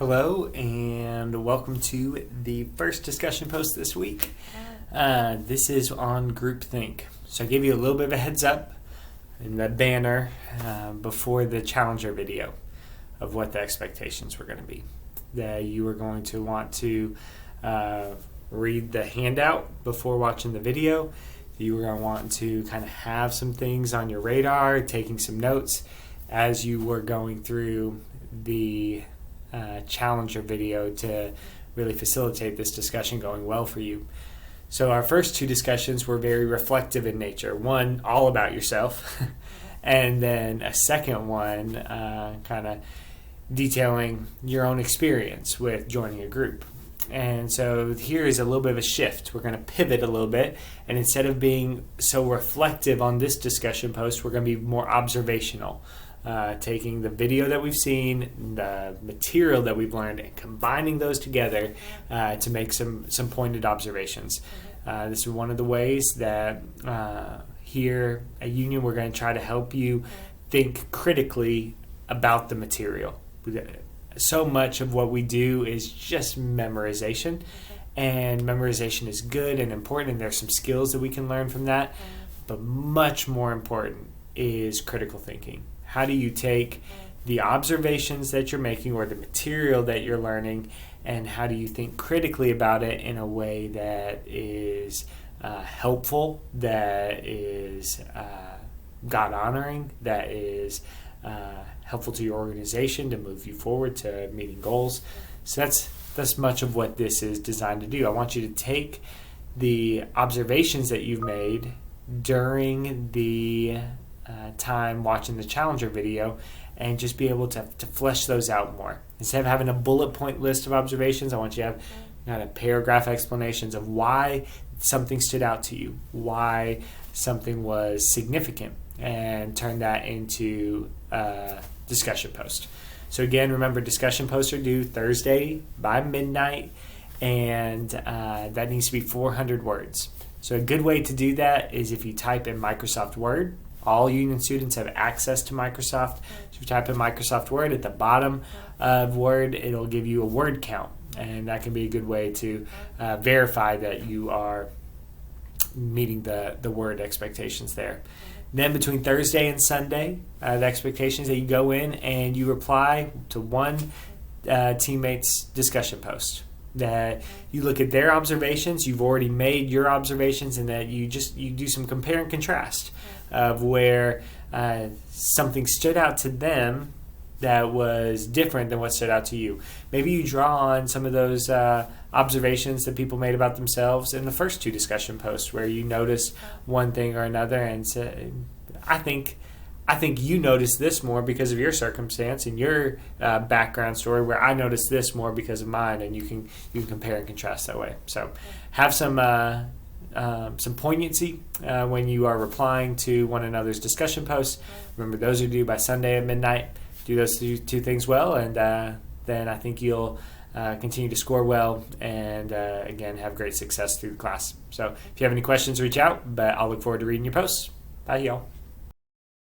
Hello and welcome to the first discussion post this week. This is on groupthink. So I gave you a little bit of a heads up in the banner before the Challenger video of what the expectations were going to be. That you were going to want to read the handout before watching the video. You were going to want to kind of have some things on your radar, taking some notes as you were going through the Challenger video to really facilitate this discussion going well for you. So our first two discussions were very reflective in nature. One, all about yourself, and then a second one kind of detailing your own experience with joining a group. And so here is a little bit of a shift. We're going to pivot a little bit, and instead of being so reflective on this discussion post, we're going to be more observational. Taking the video that we've seen, the material that we've learned, and combining those together to make some pointed observations. This is one of the ways that here at Union we're going to try to help you think critically about the material. So much of what we do is just memorization, and memorization is good and important, and there's some skills that we can learn from that, but much more important is critical thinking. How do you take the observations that you're making or the material that you're learning, and how do you think critically about it in a way that is helpful, that is God-honoring, that is helpful to your organization to move you forward to meeting goals. So that's much of what this is designed to do. I want you to take the observations that you've made during the time watching the Challenger video and just be able to flesh those out more. Instead of having a bullet point list of observations, I want you to have kind of paragraph explanations of why something stood out to you, why something was significant, and turn that into a discussion post. So again, remember, discussion posts are due Thursday by midnight, and that needs to be 400 words. So a good way to do that is if you type in Microsoft Word. All Union students have access to Microsoft. So if you type in Microsoft Word, at the bottom of Word, it'll give you a word count. And that can be a good way to verify that you are meeting the word expectations there. Then between Thursday and Sunday, the expectations that you go in and you reply to one teammate's discussion post. That you look at their observations, you've already made your observations, and that you do some compare and contrast of where something stood out to them that was different than what stood out to you. Maybe you draw on some of those observations that people made about themselves in the first two discussion posts, where you notice one thing or another and say, I think you noticed this more because of your circumstance and your background story, where I noticed this more because of mine, and you can compare and contrast that way. So have some poignancy when you are replying to one another's discussion posts. Remember, those are due by Sunday at midnight. Do those two things well, and then I think you'll continue to score well and, again, have great success through the class. So if you have any questions, reach out, but I'll look forward to reading your posts. Bye, y'all.